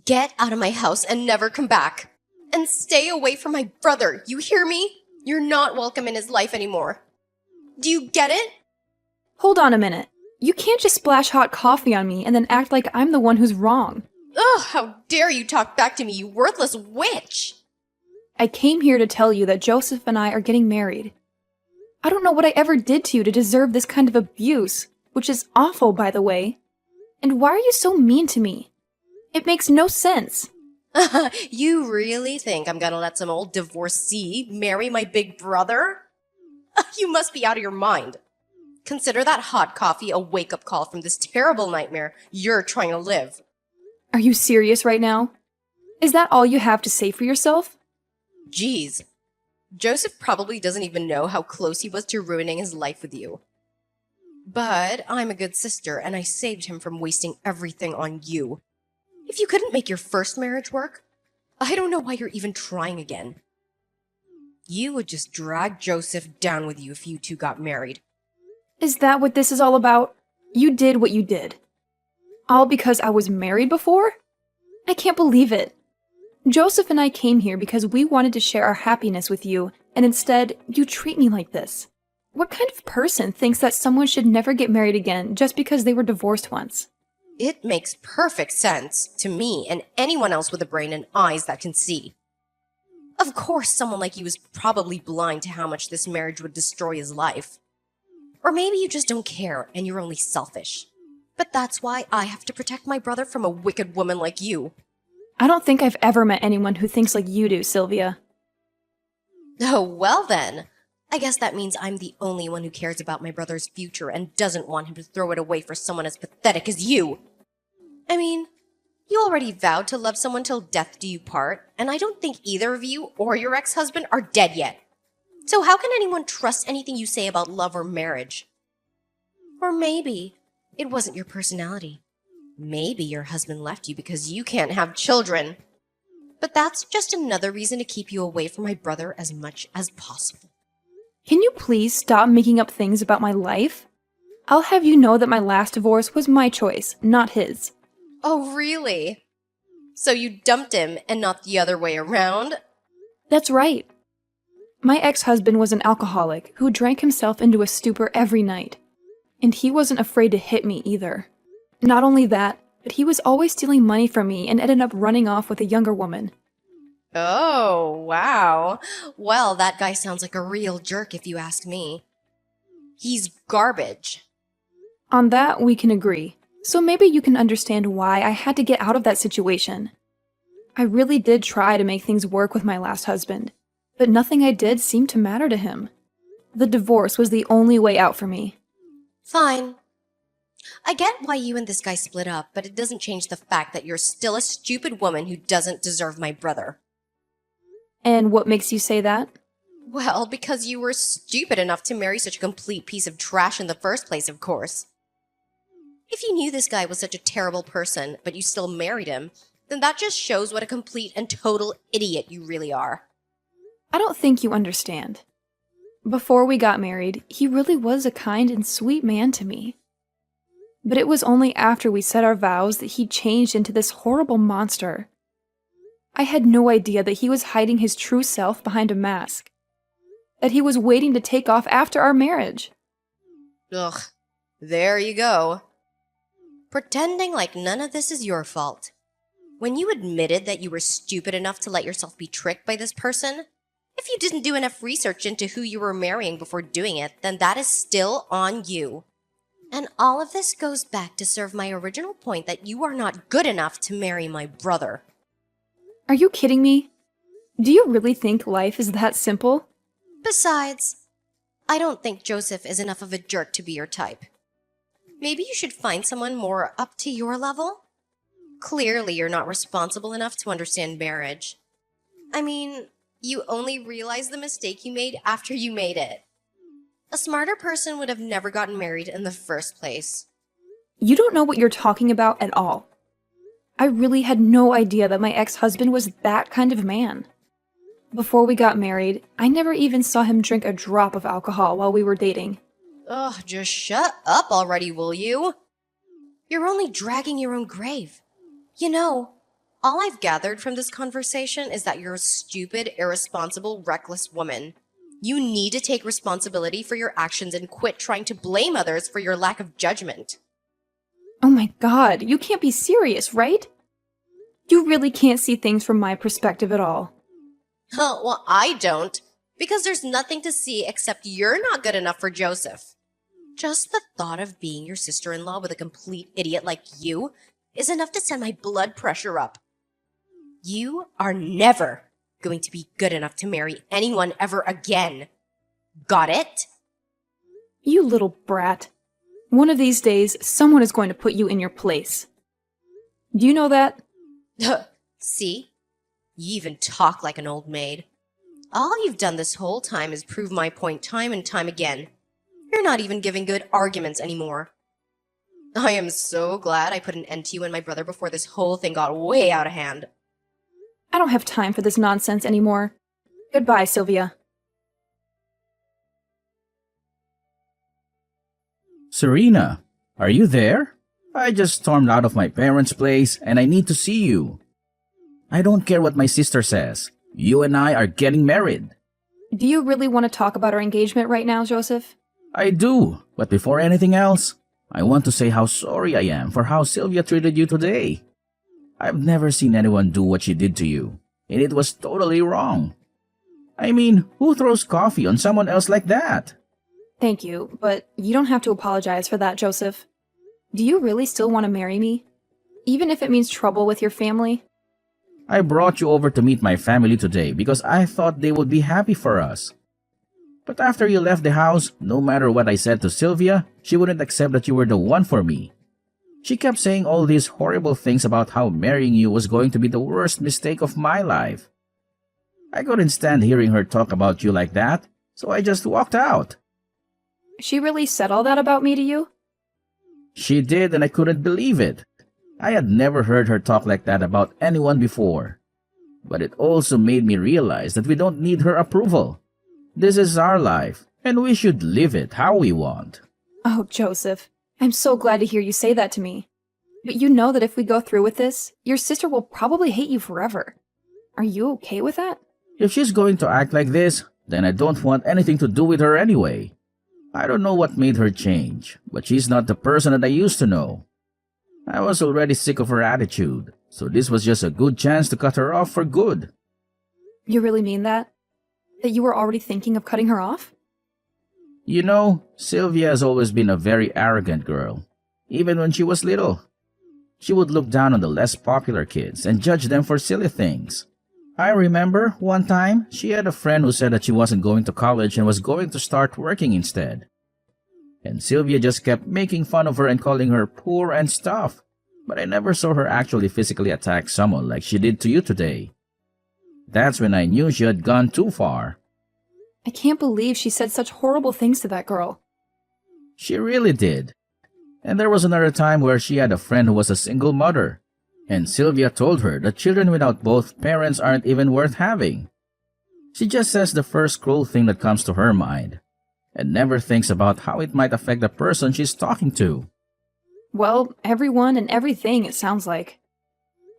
Get out of my house and never come back. And stay away from my brother, you hear me? You're not welcome in his life anymore. Do you get it? Hold on a minute. You can't just splash hot coffee on me and then act like I'm the one who's wrong. Ugh, how dare you talk back to me, you worthless witch! I came here to tell you that Joseph and I are getting married. I don't know what I ever did to you to deserve this kind of abuse, which is awful, by the way. And why are you so mean to me? It makes no sense. You really think I'm gonna let some old divorcee marry my big brother? You must be out of your mind. Consider that hot coffee a wake-up call from this terrible nightmare you're trying to live. Are you serious right now? Is that all you have to say for yourself? Jeez. Joseph probably doesn't even know how close he was to ruining his life with you. But I'm a good sister, and I saved him from wasting everything on you. If you couldn't make your first marriage work, I don't know why you're even trying again. You would just drag Joseph down with you if you two got married. Is that what this is all about? You did what you did. All because I was married before? I can't believe it. Joseph and I came here because we wanted to share our happiness with you, and instead, you treat me like this. What kind of person thinks that someone should never get married again just because they were divorced once? It makes perfect sense to me and anyone else with a brain and eyes that can see. Of course, someone like you is probably blind to how much this marriage would destroy his life. Or maybe you just don't care and you're only selfish. But that's why I have to protect my brother from a wicked woman like you. I don't think I've ever met anyone who thinks like you do, Sylvia. Oh, well then. I guess that means I'm the only one who cares about my brother's future and doesn't want him to throw it away for someone as pathetic as you. I mean, you already vowed to love someone till death do you part, and I don't think either of you or your ex-husband are dead yet. So how can anyone trust anything you say about love or marriage? Or maybe it wasn't your personality. Maybe your husband left you because you can't have children. But that's just another reason to keep you away from my brother as much as possible. Can you please stop making up things about my life? I'll have you know that my last divorce was my choice, not his. Oh, really? So you dumped him and not the other way around? That's right. My ex-husband was an alcoholic who drank himself into a stupor every night. And he wasn't afraid to hit me either. Not only that, but he was always stealing money from me and ended up running off with a younger woman. Oh, wow. Well, that guy sounds like a real jerk if you ask me. He's garbage. On that, we can agree. So maybe you can understand why I had to get out of that situation. I really did try to make things work with my last husband, but nothing I did seemed to matter to him. The divorce was the only way out for me. Fine. I get why you and this guy split up, but it doesn't change the fact that you're still a stupid woman who doesn't deserve my brother. And what makes you say that? Well, because you were stupid enough to marry such a complete piece of trash in the first place, of course. If you knew this guy was such a terrible person, but you still married him, then that just shows what a complete and total idiot you really are. I don't think you understand. Before we got married, he really was a kind and sweet man to me. But it was only after we said our vows that he changed into this horrible monster. I had no idea that he was hiding his true self behind a mask. That he was waiting to take off after our marriage. Ugh, there you go. Pretending like none of this is your fault. When you admitted that you were stupid enough to let yourself be tricked by this person, if you didn't do enough research into who you were marrying before doing it, then that is still on you. And all of this goes back to serve my original point that you are not good enough to marry my brother. Are you kidding me? Do you really think life is that simple? Besides, I don't think Joseph is enough of a jerk to be your type. Maybe you should find someone more up to your level? Clearly, you're not responsible enough to understand marriage. I mean, you only realize the mistake you made after you made it. A smarter person would have never gotten married in the first place. You don't know what you're talking about at all. I really had no idea that my ex-husband was that kind of man. Before we got married, I never even saw him drink a drop of alcohol while we were dating. Ugh, just shut up already, will you? You're only dragging your own grave. You know, All I've gathered from this conversation is that you're a stupid, irresponsible, reckless woman. You need to take responsibility for your actions and quit trying to blame others for your lack of judgment. Oh my god, you can't be serious, right? You really can't see things from my perspective at all. Oh, well, I don't. Because there's nothing to see except you're not good enough for Joseph. Just the thought of being your sister-in-law with a complete idiot like you is enough to send my blood pressure up. You are never going to be good enough to marry anyone ever again. Got it? You little brat. One of these days, someone is going to put you in your place. Do you know that? See? You even talk like an old maid. All you've done this whole time is prove my point time and time again. You're not even giving good arguments anymore. I am so glad I put an end to you and my brother before this whole thing got way out of hand. I don't have time for this nonsense anymore. Goodbye, Sylvia. Serena, are you there? I just stormed out of my parents' place and I need to see you. I don't care what my sister says. You and I are getting married. Do you really want to talk about our engagement right now, Joseph? I do, but before anything else, I want to say how sorry I am for how Sylvia treated you today. I've never seen anyone do what she did to you, and it was totally wrong. I mean, who throws coffee on someone else like that? Thank you, but you don't have to apologize for that, Joseph. Do you really still want to marry me? Even if it means trouble with your family? I brought you over to meet my family today because I thought they would be happy for us. But after you left the house, no matter what I said to Sylvia, she wouldn't accept that you were the one for me. She kept saying all these horrible things about how marrying you was going to be the worst mistake of my life. I couldn't stand hearing her talk about you like that, so I just walked out. She really said all that about me to you? She did, and I couldn't believe it. I had never heard her talk like that about anyone before. But it also made me realize that we don't need her approval. This is our life, and we should live it how we want. Oh, Joseph, I'm so glad to hear you say that to me. But you know that if we go through with this, your sister will probably hate you forever. Are you okay with that? If she's going to act like this, then I don't want anything to do with her anyway. I don't know what made her change, but she's not the person that I used to know. I was already sick of her attitude, so this was just a good chance to cut her off for good. You really mean that? That you were already thinking of cutting her off? You know, Sylvia has always been a very arrogant girl, even when she was little. She would look down on the less popular kids and judge them for silly things. I remember one time she had a friend who said that she wasn't going to college and was going to start working instead. And Sylvia just kept making fun of her and calling her poor and stuff. But I never saw her actually physically attack someone like she did to you today. That's when I knew she had gone too far. I can't believe she said such horrible things to that girl. She really did. And there was another time where she had a friend who was a single mother. And Sylvia told her that children without both parents aren't even worth having. She just says the first cruel thing that comes to her mind, and never thinks about how it might affect the person she's talking to. Well, everyone and everything, it sounds like.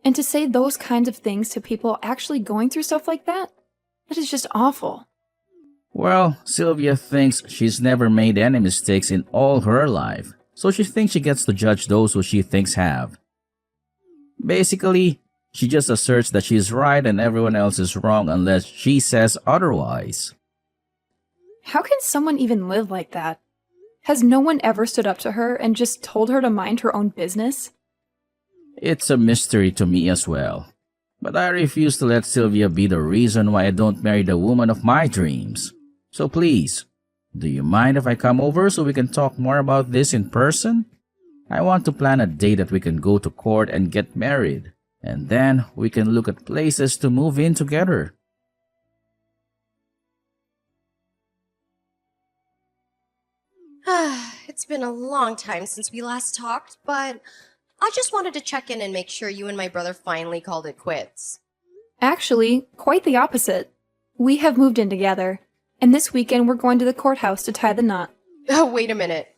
And to say those kinds of things to people actually going through stuff like that is just awful. Well, Sylvia thinks she's never made any mistakes in all her life, so she thinks she gets to judge those who she thinks have. Basically, she just asserts that she's right and everyone else is wrong unless she says otherwise. How can someone even live like that? Has no one ever stood up to her and just told her to mind her own business? It's a mystery to me as well. But I refuse to let Sylvia be the reason why I don't marry the woman of my dreams. So please, do you mind if I come over so we can talk more about this in person? I want to plan a day that we can go to court and get married, and then we can look at places to move in together. It's been a long time since we last talked, but I just wanted to check in and make sure you and my brother finally called it quits. Actually, quite the opposite. We have moved in together, and this weekend we're going to the courthouse to tie the knot. Oh, wait a minute.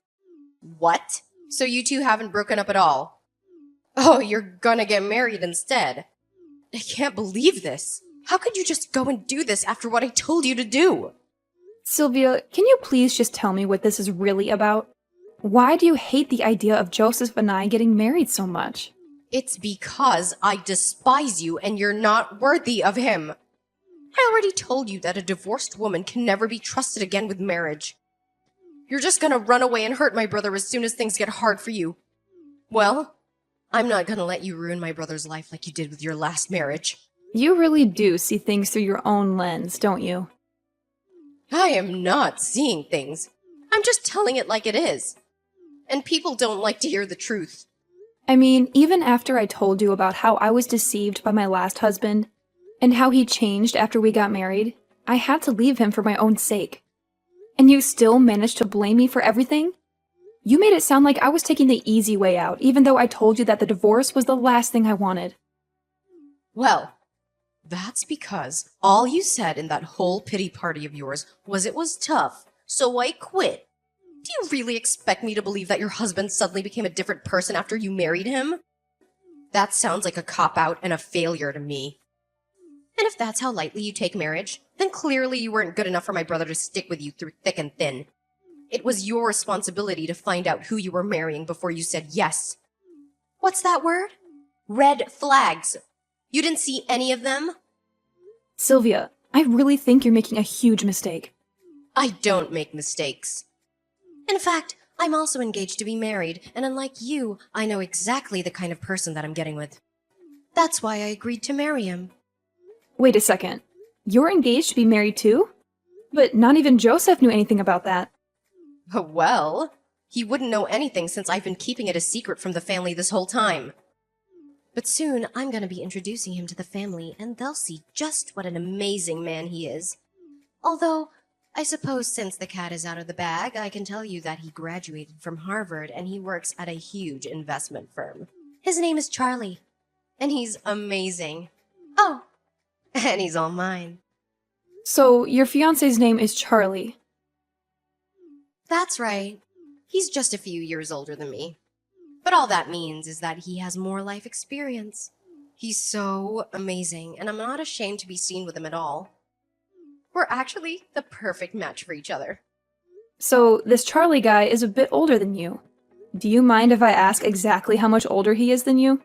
What? So you two haven't broken up at all? Oh, you're gonna get married instead. I can't believe this. How could you just go and do this after what I told you to do? Sylvia, can you please just tell me what this is really about? Why do you hate the idea of Joseph and I getting married so much? It's because I despise you and you're not worthy of him. I already told you that a divorced woman can never be trusted again with marriage. You're just gonna run away and hurt my brother as soon as things get hard for you. Well, I'm not gonna let you ruin my brother's life like you did with your last marriage. You really do see things through your own lens, don't you? I am not seeing things. I'm just telling it like it is. And people don't like to hear the truth. I mean, even after I told you about how I was deceived by my last husband, and how he changed after we got married, I had to leave him for my own sake. And you still managed to blame me for everything? You made it sound like I was taking the easy way out, even though I told you that the divorce was the last thing I wanted. Well, that's because all you said in that whole pity party of yours was it was tough, so I quit. Do you really expect me to believe that your husband suddenly became a different person after you married him? That sounds like a cop-out and a failure to me. And if that's how lightly you take marriage, then clearly you weren't good enough for my brother to stick with you through thick and thin. It was your responsibility to find out who you were marrying before you said yes. What's that word? Red flags. You didn't see any of them? Sylvia, I really think you're making a huge mistake. I don't make mistakes. In fact, I'm also engaged to be married, and unlike you, I know exactly the kind of person that I'm getting with. That's why I agreed to marry him. Wait a second. You're engaged to be married too? But not even Joseph knew anything about that. Well, he wouldn't know anything since I've been keeping it a secret from the family this whole time. But soon, I'm going to be introducing him to the family, and they'll see just what an amazing man he is. Although, I suppose since the cat is out of the bag, I can tell you that he graduated from Harvard and he works at a huge investment firm. His name is Charlie, and he's amazing. Oh, and he's all mine. So, your fiancé's name is Charlie. That's right. He's just a few years older than me. But all that means is that he has more life experience. He's so amazing, and I'm not ashamed to be seen with him at all. We're actually the perfect match for each other. So, this Charlie guy is a bit older than you. Do you mind if I ask exactly how much older he is than you?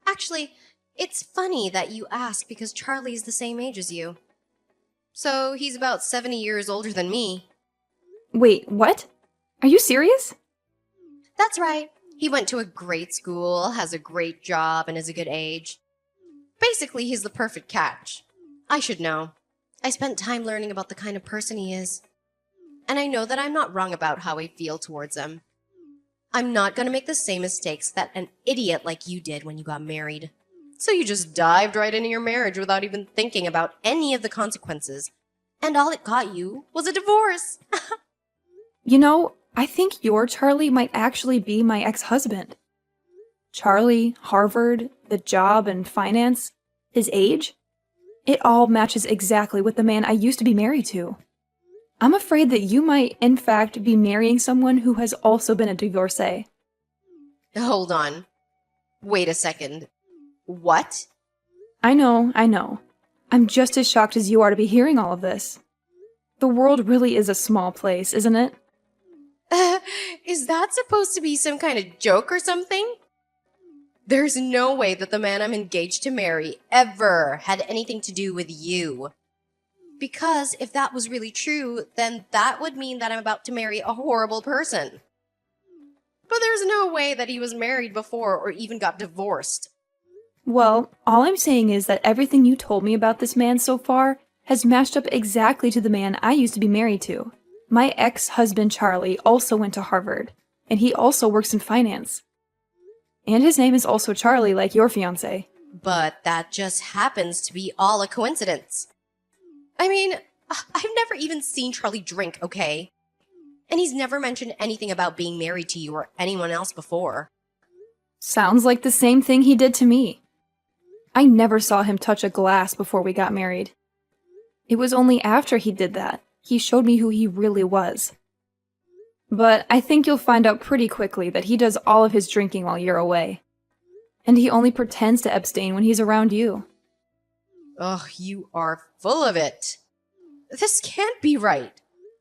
Actually, it's funny that you ask because Charlie's the same age as you. So he's about 70 years older than me. Wait, what? Are you serious? That's right. He went to a great school, has a great job, and is a good age. Basically, he's the perfect catch. I should know. I spent time learning about the kind of person he is. And I know that I'm not wrong about how I feel towards him. I'm not going to make the same mistakes that an idiot like you did when you got married. So you just dived right into your marriage without even thinking about any of the consequences. And all it got you was a divorce. You know, I think your Charlie might actually be my ex-husband. Charlie, Harvard, the job and finance, his age. It all matches exactly with the man I used to be married to. I'm afraid that you might, in fact, be marrying someone who has also been a divorcee. Hold on. Wait a second. What? I know. I'm just as shocked as you are to be hearing all of this. The world really is a small place, isn't it? Is that supposed to be some kind of joke or something? There's no way that the man I'm engaged to marry ever had anything to do with you. Because if that was really true, then that would mean that I'm about to marry a horrible person. But there's no way that he was married before or even got divorced. Well, all I'm saying is that everything you told me about this man so far has matched up exactly to the man I used to be married to. My ex-husband Charlie also went to Harvard, and he also works in finance. And his name is also Charlie, like your fiancé. But that just happens to be all a coincidence. I mean, I've never even seen Charlie drink, okay? And he's never mentioned anything about being married to you or anyone else before. Sounds like the same thing he did to me. I never saw him touch a glass before we got married. It was only after he did that he showed me who he really was. But I think you'll find out pretty quickly that he does all of his drinking while you're away. And he only pretends to abstain when he's around you. Ugh, you are full of it. This can't be right.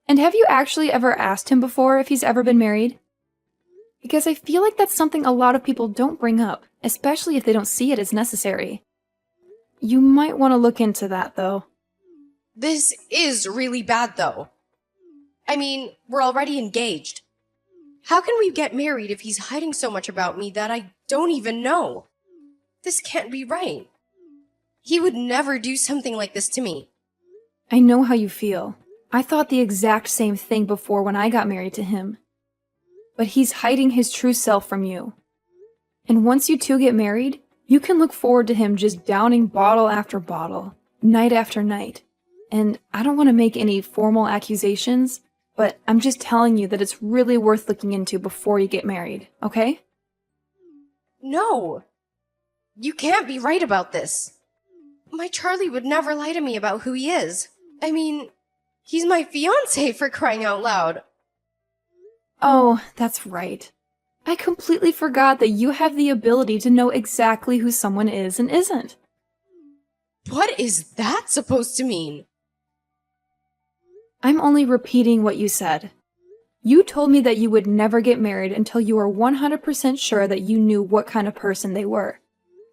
And have you actually ever asked him before if he's ever been married? Because I feel like that's something a lot of people don't bring up, especially if they don't see it as necessary. You might want to look into that, though. This is really bad, though. I mean, we're already engaged. How can we get married if he's hiding so much about me that I don't even know? This can't be right. He would never do something like this to me. I know how you feel. I thought the exact same thing before when I got married to him. But he's hiding his true self from you. And once you two get married, you can look forward to him just downing bottle after bottle, night after night. And I don't want to make any formal accusations, but I'm just telling you that it's really worth looking into before you get married, okay? No. You can't be right about this. My Charlie would never lie to me about who he is. I mean, he's my fiancé, for crying out loud. Oh, that's right. I completely forgot that you have the ability to know exactly who someone is and isn't. What is that supposed to mean? I'm only repeating what you said. You told me that you would never get married until you were 100% sure that you knew what kind of person they were.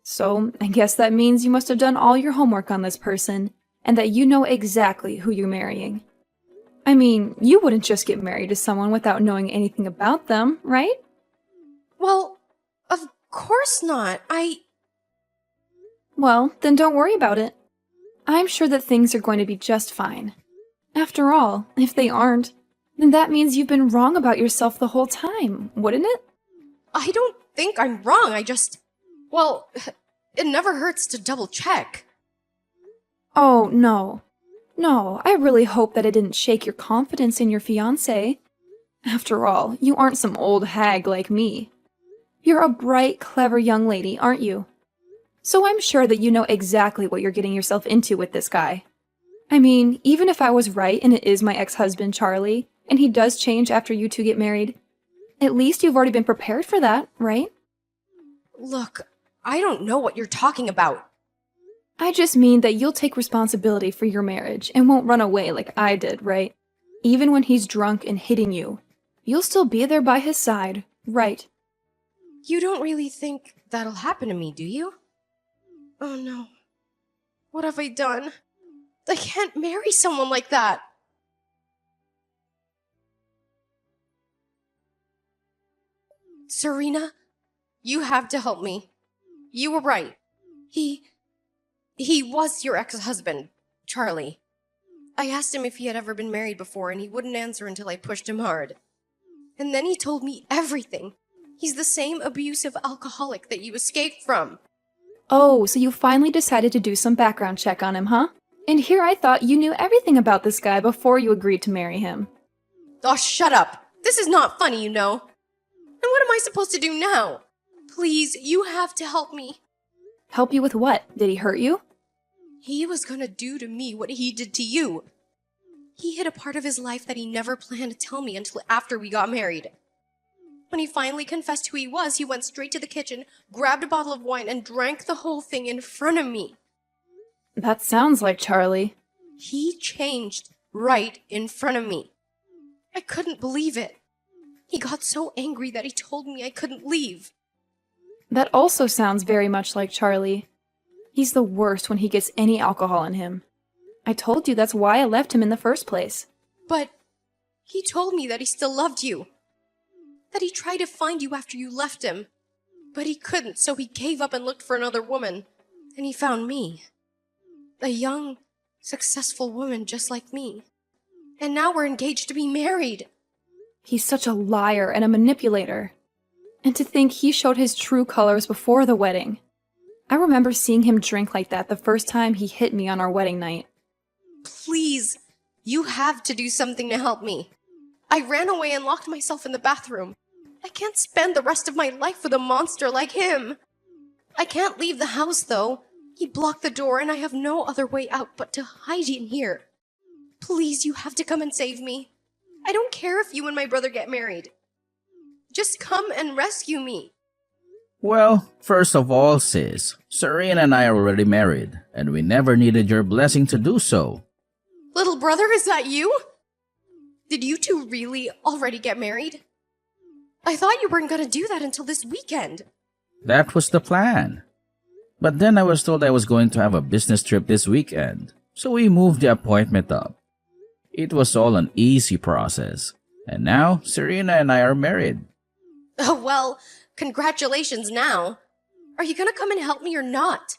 So, I guess that means you must have done all your homework on this person, and that you know exactly who you're marrying. I mean, you wouldn't just get married to someone without knowing anything about them, right? Well, of course not. Well, then don't worry about it. I'm sure that things are going to be just fine. After all, if they aren't, then that means you've been wrong about yourself the whole time, wouldn't it? I don't think I'm wrong. Well, it never hurts to double check. Oh, no. No, I really hope that it didn't shake your confidence in your fiancé. After all, you aren't some old hag like me. You're a bright, clever young lady, aren't you? So I'm sure that you know exactly what you're getting yourself into with this guy. I mean, even if I was right and it is my ex-husband, Charlie, and he does change after you two get married, at least you've already been prepared for that, right? Look, I don't know what you're talking about. I just mean that you'll take responsibility for your marriage and won't run away like I did, right? Even when he's drunk and hitting you, you'll still be there by his side, right? You don't really think that'll happen to me, do you? Oh no. What have I done? I can't marry someone like that. Serena, you have to help me. You were right. He was your ex-husband, Charlie. I asked him if he had ever been married before, and he wouldn't answer until I pushed him hard. And then he told me everything. He's the same abusive alcoholic that you escaped from. Oh, so you finally decided to do some background check on him, huh? And here I thought you knew everything about this guy before you agreed to marry him. Oh, shut up. This is not funny, you know. And what am I supposed to do now? Please, you have to help me. Help you with what? Did he hurt you? He was gonna do to me what he did to you. He hid a part of his life that he never planned to tell me until after we got married. When he finally confessed who he was, he went straight to the kitchen, grabbed a bottle of wine, and drank the whole thing in front of me. That sounds like Charlie. He changed right in front of me. I couldn't believe it. He got so angry that he told me I couldn't leave. That also sounds very much like Charlie. He's the worst when he gets any alcohol in him. I told you that's why I left him in the first place. But he told me that he still loved you. That he tried to find you after you left him. But he couldn't, so he gave up and looked for another woman. And he found me. A young, successful woman just like me. And now we're engaged to be married. He's such a liar and a manipulator. And to think he showed his true colors before the wedding. I remember seeing him drink like that the first time he hit me on our wedding night. Please, you have to do something to help me. I ran away and locked myself in the bathroom. I can't spend the rest of my life with a monster like him. I can't leave the house, though. He blocked the door and I have no other way out but to hide in here. Please, you have to come and save me. I don't care if you and my brother get married. Just come and rescue me. Well, first of all, sis, Serena and I are already married, and we never needed your blessing to do so. Little brother, is that you? Did you two really already get married? I thought you weren't gonna do that until this weekend. That was the plan. But then I was told I was going to have a business trip this weekend, so we moved the appointment up. It was all an easy process, and now Serena and I are married. Oh, well, congratulations now. Are you gonna come and help me or not?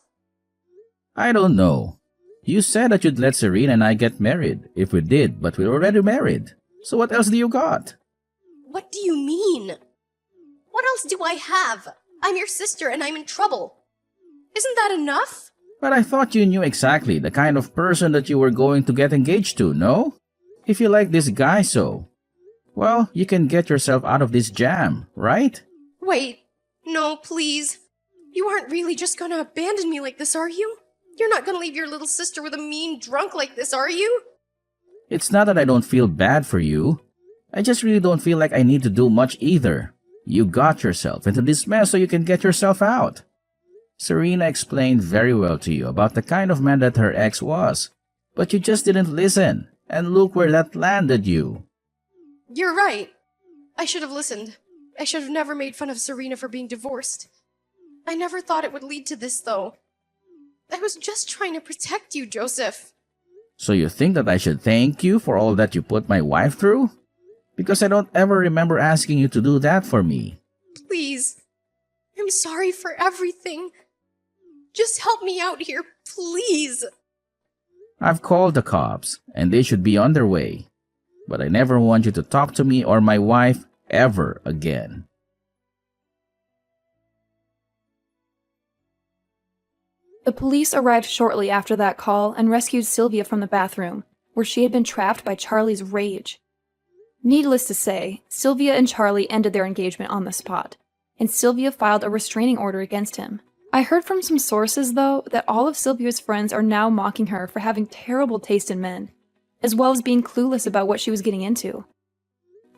I don't know. You said that you'd let Serena and I get married if we did, but we're already married. So what else do you got? What do you mean? What else do I have? I'm your sister and I'm in trouble. Isn't that enough? But I thought you knew exactly the kind of person that you were going to get engaged to, no? If you like this guy so, well, you can get yourself out of this jam, right? Wait, no, please. You aren't really just gonna abandon me like this, are you? You're not gonna leave your little sister with a mean drunk like this, are you? It's not that I don't feel bad for you. I just really don't feel like I need to do much either. You got yourself into this mess so you can get yourself out. Serena explained very well to you about the kind of man that her ex was, but you just didn't listen, and look where that landed you. You're right. I should have listened. I should have never made fun of Serena for being divorced. I never thought it would lead to this, though. I was just trying to protect you, Joseph. So you think that I should thank you for all that you put my wife through? Because I don't ever remember asking you to do that for me. Please. I'm sorry for everything. Just help me out here, please. I've called the cops, and they should be on their way. But I never want you to talk to me or my wife ever again. The police arrived shortly after that call and rescued Sylvia from the bathroom, where she had been trapped by Charlie's rage. Needless to say, Sylvia and Charlie ended their engagement on the spot, and Sylvia filed a restraining order against him. I heard from some sources, though, that all of Sylvia's friends are now mocking her for having terrible taste in men, as well as being clueless about what she was getting into.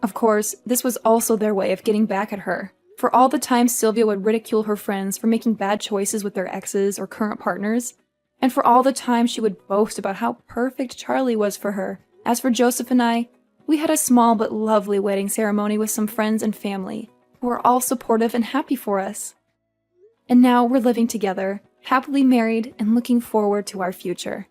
Of course, this was also their way of getting back at her, for all the time Sylvia would ridicule her friends for making bad choices with their exes or current partners, and for all the time she would boast about how perfect Charlie was for her. As for Joseph and I, we had a small but lovely wedding ceremony with some friends and family, who were all supportive and happy for us. And now we're living together, happily married and looking forward to our future.